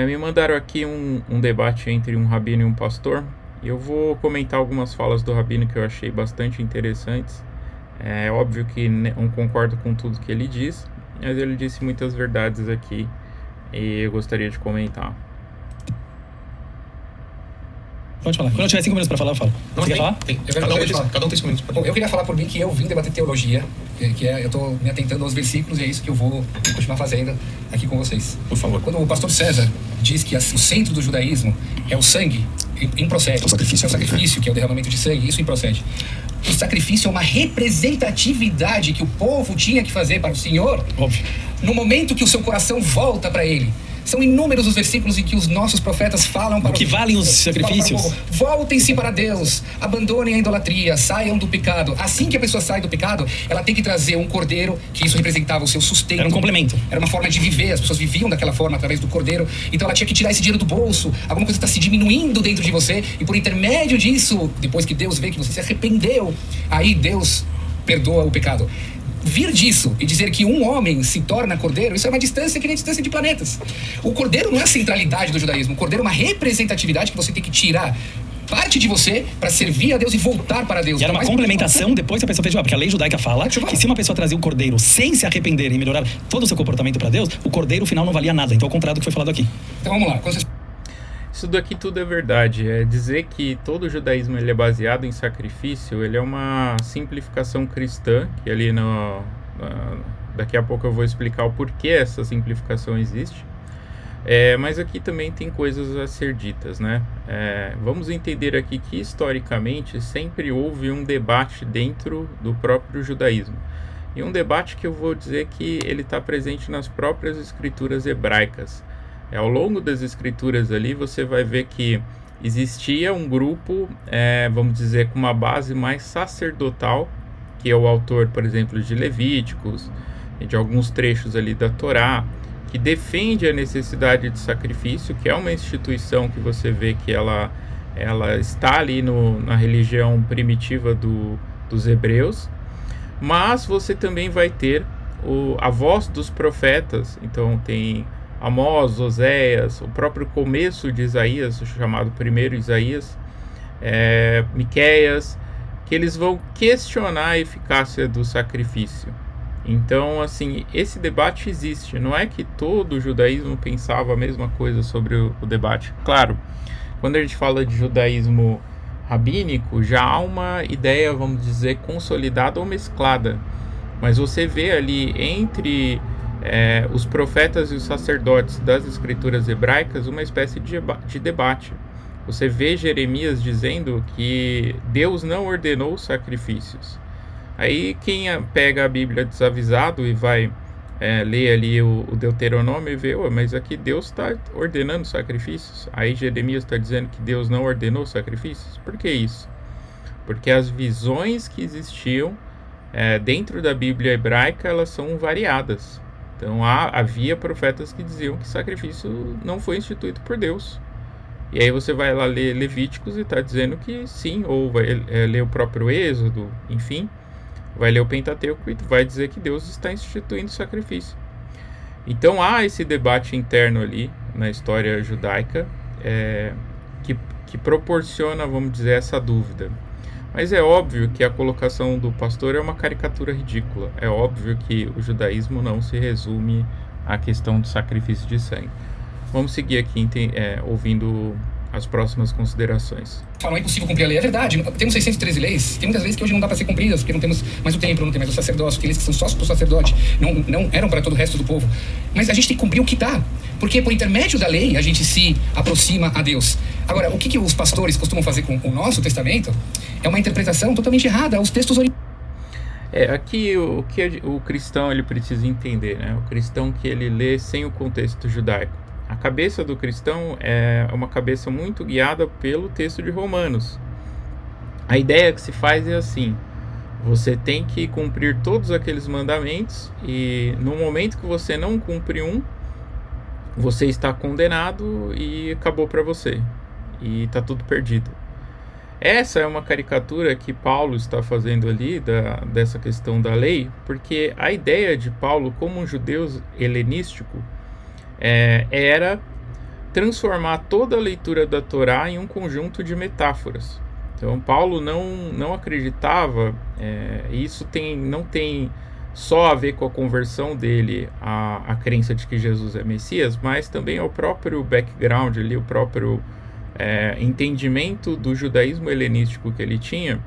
Me mandaram aqui um debate entre um rabino e um pastor. E eu vou comentar algumas falas do rabino que eu achei bastante interessantes. É óbvio que não concordo com tudo que ele diz, mas ele disse muitas verdades aqui e eu gostaria de comentar. Pode falar. Quando eu tiver 5 minutos pra falar, eu falo. Você quer falar? Tem. Cada um tem 5 minutos. Bom, eu queria falar por mim que eu vim debater teologia, eu tô me atentando aos versículos e é isso que eu vou continuar fazendo aqui com vocês. Por favor. Quando o pastor César diz que o centro do judaísmo é o sangue, improcede. O sacrifício, que é o derramamento de sangue, isso improcede. O sacrifício é uma representatividade que o povo tinha que fazer para o Senhor. Óbvio. No momento que o seu coração volta para Ele. São inúmeros os versículos em que os nossos profetas falam para o que valem os sacrifícios. Voltem-se para Deus, abandonem a idolatria, saiam do pecado. Assim que a pessoa sai do pecado, ela tem que trazer um cordeiro, que isso representava o seu sustento. Era um complemento. Era uma forma de viver, as pessoas viviam daquela forma através do cordeiro. Então ela tinha que tirar esse dinheiro do bolso, alguma coisa está se diminuindo dentro de você, e por intermédio disso, depois que Deus vê que você se arrependeu, aí Deus perdoa o pecado. Vir disso e dizer que um homem se torna cordeiro, isso é uma distância que nem a distância de planetas. O cordeiro não é a centralidade do judaísmo. O cordeiro é uma representatividade que você tem que tirar parte de você para servir a Deus e voltar para Deus. E era uma complementação depois que a pessoa fez, porque a lei judaica fala que se uma pessoa trazia o cordeiro sem se arrepender e melhorar todo o seu comportamento para Deus, o cordeiro final não valia nada. Então, ao contrário do que foi falado aqui. Então, vamos lá. Isso daqui tudo é verdade. É dizer que todo o judaísmo ele é baseado em sacrifício, ele é uma simplificação cristã, que ali daqui a pouco eu vou explicar o porquê essa simplificação existe. Mas aqui também tem coisas a ser ditas, né? Vamos entender aqui que historicamente sempre houve um debate dentro do próprio judaísmo. E um debate que eu vou dizer que ele está presente nas próprias escrituras hebraicas. Ao longo das escrituras ali você vai ver que existia um grupo, vamos dizer, com uma base mais sacerdotal, que é o autor, por exemplo, de Levíticos, e de alguns trechos ali da Torá, que defende a necessidade de sacrifício, que é uma instituição que você vê que ela está ali na religião primitiva dos hebreus, mas você também vai ter a voz dos profetas, então tem Amós, Oséias, o próprio começo de Isaías, o chamado primeiro Isaías, Miqueias, que eles vão questionar a eficácia do sacrifício. Então, assim, esse debate existe. Não é que todo o judaísmo pensava a mesma coisa sobre o debate. Claro, quando a gente fala de judaísmo rabínico, já há uma ideia, vamos dizer, consolidada ou mesclada. Mas você vê ali entre os profetas e os sacerdotes das escrituras hebraicas uma espécie de debate. Você vê Jeremias dizendo que Deus não ordenou sacrifícios. Aí quem pega a Bíblia desavisado e vai ler ali o Deuteronômio e vê, mas aqui Deus está ordenando sacrifícios. Aí Jeremias está dizendo que Deus não ordenou sacrifícios. Por que isso? Porque as visões que existiam dentro da Bíblia hebraica, elas são variadas. Então havia profetas que diziam que sacrifício não foi instituído por Deus. E aí você vai lá ler Levíticos e está dizendo que sim, ou vai ler o próprio Êxodo, enfim, vai ler o Pentateuco e vai dizer que Deus está instituindo sacrifício. Então há esse debate interno ali na história judaica que proporciona, vamos dizer, essa dúvida. Mas é óbvio que a colocação do pastor é uma caricatura ridícula. É óbvio que o judaísmo não se resume à questão do sacrifício de sangue. Vamos seguir aqui ouvindo as próximas considerações. Não é impossível cumprir a lei. É verdade. Temos 613 leis. Tem muitas leis que hoje não dá para ser cumpridas, porque não temos mais o templo, não tem mais o sacerdócio. Tem leis que são só para o sacerdote, não eram para todo o resto do povo. Mas a gente tem que cumprir o que dá, porque por intermédio da lei a gente se aproxima a Deus. Agora, o que os pastores costumam fazer com o nosso testamento é uma interpretação totalmente errada aos textos originais. Aqui o que o cristão ele precisa entender, né? O cristão que ele lê sem o contexto judaico. A cabeça do cristão é uma cabeça muito guiada pelo texto de Romanos. A ideia que se faz é assim: você tem que cumprir todos aqueles mandamentos e no momento que você não cumpre um, você está condenado e acabou para você. E está tudo perdido. Essa é uma caricatura que Paulo está fazendo ali dessa questão da lei, porque a ideia de Paulo como um judeu helenístico era transformar toda a leitura da Torá em um conjunto de metáforas. Então, Paulo não acreditava, isso não tem só a ver com a conversão dele à crença de que Jesus é Messias, mas também ao próprio background, ali, o próprio entendimento do judaísmo helenístico que ele tinha,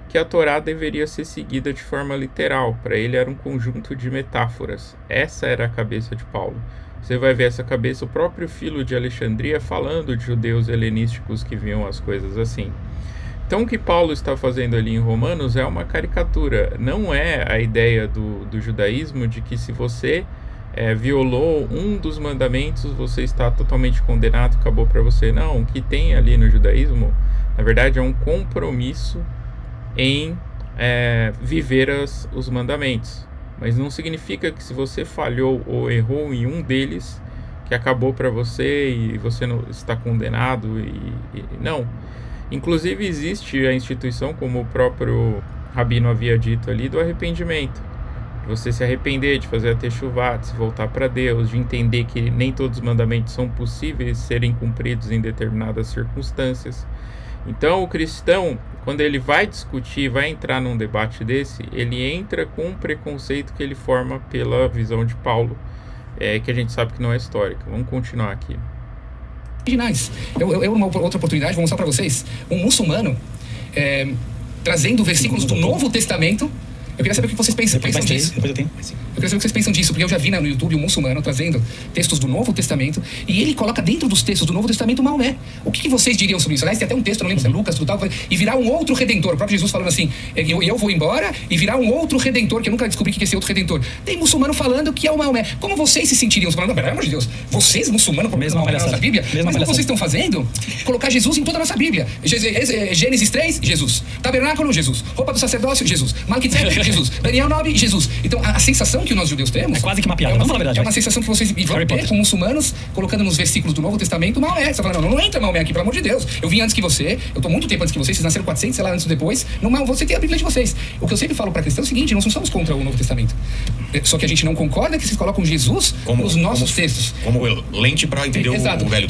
que a Torá deveria ser seguida de forma literal. Para ele era um conjunto de metáforas. Essa era a cabeça de Paulo. Você vai ver essa cabeça, o próprio Filo de Alexandria falando de judeus helenísticos que viam as coisas assim. Então o que Paulo está fazendo ali em Romanos é uma caricatura. Não é a ideia do judaísmo de que se você violou um dos mandamentos, você está totalmente condenado, acabou para você. Não, o que tem ali no judaísmo, na verdade, é um compromisso em viver os mandamentos. Mas não significa que se você falhou ou errou em um deles, que acabou para você e você não está condenado. Não. Inclusive existe a instituição, como o próprio Rabino havia dito ali, do arrependimento. De você se arrepender, de fazer a techuvá, de se voltar para Deus, de entender que nem todos os mandamentos são possíveis serem cumpridos em determinadas circunstâncias. Então o cristão, quando ele vai discutir, vai entrar num debate desse, ele entra com um preconceito que ele forma pela visão de Paulo, que a gente sabe que não é histórica. Vamos continuar aqui. Originais. Eu numa outra oportunidade, vou mostrar para vocês um muçulmano trazendo versículos do Novo Testamento. Eu queria saber o que vocês pensam disso. Depois eu tenho. Eu queria saber o que vocês pensam disso, porque eu já vi no YouTube um muçulmano trazendo textos do Novo Testamento e ele coloca dentro dos textos do Novo Testamento Maomé. O que vocês diriam sobre isso? Aliás, tem até um texto, não lembro se é Lucas, tudo tal, e virá um outro Redentor. O próprio Jesus falando assim, eu vou embora e virá um outro Redentor, que eu nunca descobri o que é esse outro Redentor. Tem muçulmano falando que é o Maomé. Como vocês se sentiriam? Falando, pelo amor de Deus, vocês muçulmanos, mesma na nossa Bíblia, mas o que vocês estão fazendo? Colocar Jesus em toda a nossa Bíblia. Gênesis 3, Jesus. Tabernáculo, Jesus. Roupa do sacerdócio, Jesus. Malquitzedek, Jesus. Daniel 9, Jesus. Então, a sensação que nós judeus temos... É quase que uma piada, vamos falar a verdade. É uma sensação que vocês vão ter com muçulmanos, colocando nos versículos do Novo Testamento Maomé. Você fala, não entra Maomé aqui, pelo amor de Deus. Eu vim antes que você, eu tô muito tempo antes que vocês nasceram 400, sei lá, antes ou depois. Não, você tem a Bíblia de vocês. O que eu sempre falo para cristãos é o seguinte, nós não somos contra o Novo Testamento. Só que a gente não concorda que vocês colocam Jesus nos nossos textos. Como lente para entender o velho.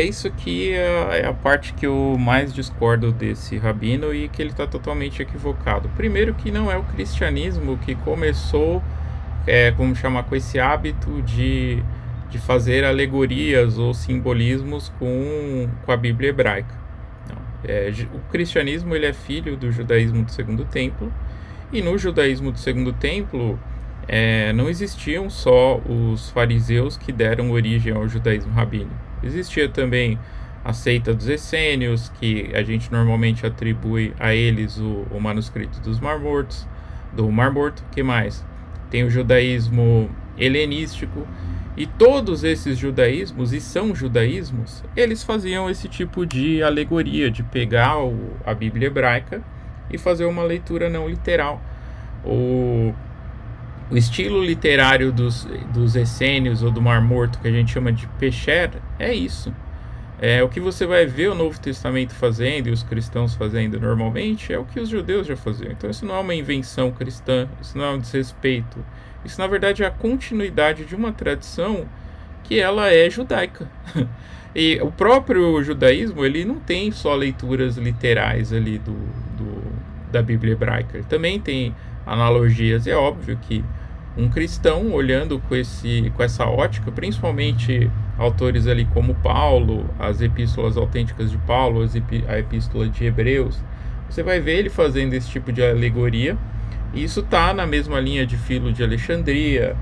Isso aqui é a parte que eu mais discordo desse rabino e que ele está totalmente equivocado. Primeiro que não é o cristianismo que começou, como chamar, com esse hábito de fazer alegorias ou simbolismos com a Bíblia hebraica. Não. O cristianismo ele é filho do judaísmo do Segundo Templo, e no judaísmo do Segundo Templo não existiam só os fariseus que deram origem ao judaísmo rabínico. Existia também a seita dos essênios, que a gente normalmente atribui a eles o manuscrito do Mar Morto. O que mais? Tem o judaísmo helenístico, e todos esses judaísmos, e são judaísmos, eles faziam esse tipo de alegoria, de pegar a Bíblia hebraica e fazer uma leitura não literal. O estilo literário dos essênios ou do Mar Morto, que a gente chama de Pesher, é isso. O que você vai ver o Novo Testamento fazendo e os cristãos fazendo normalmente é o que os judeus já faziam. Então isso não é uma invenção cristã, isso não é um desrespeito. Isso na verdade é a continuidade de uma tradição que ela é judaica. E o próprio judaísmo, ele não tem só leituras literais ali da Bíblia hebraica. Ele também tem analogias. É óbvio que um cristão olhando com essa ótica, principalmente autores ali como Paulo, as epístolas autênticas de Paulo, a epístola de Hebreus, você vai ver ele fazendo esse tipo de alegoria, e isso está na mesma linha de Filo de Alexandria,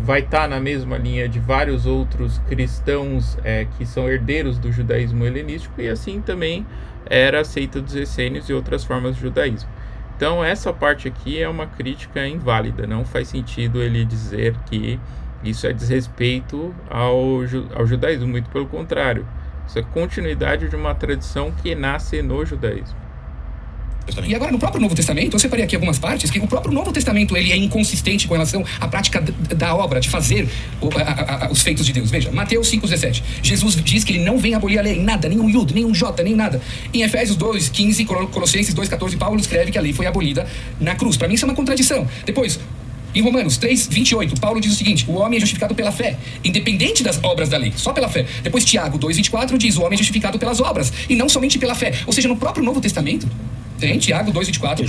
vai estar na mesma linha de vários outros cristãos que são herdeiros do judaísmo helenístico, e assim também era a seita dos essênios e outras formas de judaísmo. Então essa parte aqui é uma crítica inválida, não faz sentido ele dizer que isso é desrespeito ao judaísmo, muito pelo contrário, isso é continuidade de uma tradição que nasce no judaísmo. E agora no próprio Novo Testamento, eu separei aqui algumas partes que o próprio Novo Testamento ele é inconsistente com relação à prática da obra, de fazer os feitos de Deus. Veja, Mateus 5,17. Jesus diz que ele não vem abolir a lei, nada, nem um iud, nem um jota, nem nada. Em Efésios 2,15, Colossenses 2,14, Paulo escreve que a lei foi abolida na cruz. Para mim isso é uma contradição. Depois, Em Romanos 3, 28, Paulo diz o seguinte: o homem é justificado pela fé, independente das obras da lei, só pela fé. Depois Tiago 2, 24 diz: o homem é justificado pelas obras, e não somente pela fé. Ou seja, no próprio Novo Testamento, tem Tiago 2, 24,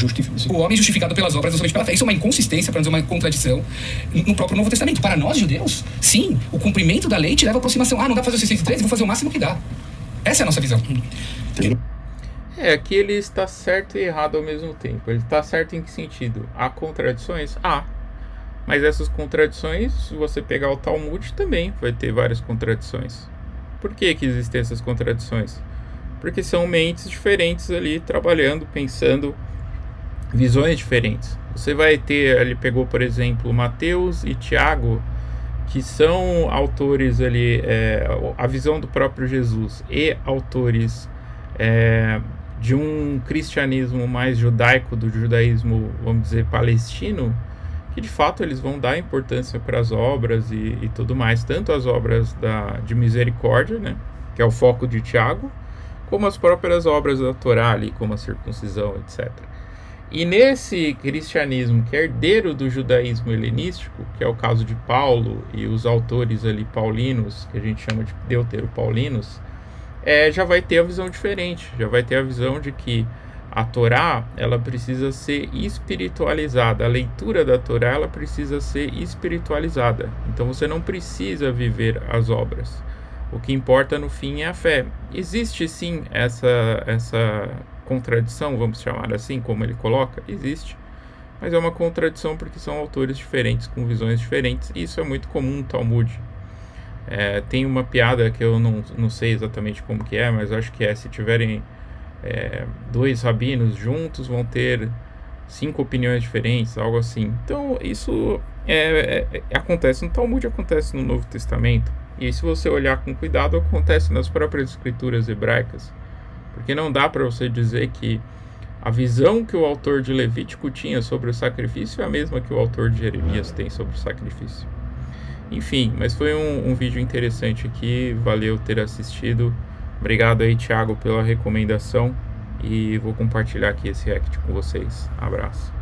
o homem é justificado pelas obras, não somente pela fé. Isso é uma inconsistência, para não dizer uma contradição, no próprio Novo Testamento. Para nós, judeus, sim, o cumprimento da lei te leva à aproximação. Ah, não dá pra fazer o 613, vou fazer o máximo que dá. Essa é a nossa visão. Aqui ele está certo e errado ao mesmo tempo. Ele está certo em que sentido? Há contradições? Mas essas contradições, se você pegar o Talmud, também vai ter várias contradições. Por que existem essas contradições? Porque são mentes diferentes ali, trabalhando, pensando, visões diferentes. Você vai ter, ele pegou, por exemplo, Mateus e Tiago, que são autores ali, a visão do próprio Jesus, e autores de um cristianismo mais judaico, do judaísmo, vamos dizer, palestino, que de fato eles vão dar importância para as obras e tudo mais, tanto as obras de misericórdia, né, que é o foco de Tiago, como as próprias obras da Torá ali, como a circuncisão, etc. E nesse cristianismo que é herdeiro do judaísmo helenístico, que é o caso de Paulo e os autores ali paulinos, que a gente chama de deuteropaulinos, já vai ter a visão diferente, já vai ter a visão de que a Torá, ela precisa ser espiritualizada, a leitura da Torá, ela precisa ser espiritualizada. Então você não precisa viver as obras. O que importa no fim é a fé. Existe sim essa contradição, vamos chamar assim, como ele coloca? Existe. Mas é uma contradição porque são autores diferentes, com visões diferentes. E isso é muito comum no Talmud. Tem uma piada que eu não sei exatamente como que é, mas acho que se tiverem dois rabinos juntos, vão ter 5 opiniões diferentes, algo assim. Então isso acontece no Talmud, acontece no Novo Testamento. E se você olhar com cuidado, acontece nas próprias escrituras hebraicas. Porque não dá para você dizer que a visão que o autor de Levítico tinha sobre o sacrifício é a mesma que o autor de Jeremias tem sobre o sacrifício. Enfim, mas foi um vídeo interessante aqui, valeu ter assistido. Obrigado aí, Thiago, pela recomendação, e vou compartilhar aqui esse react com vocês. Abraço.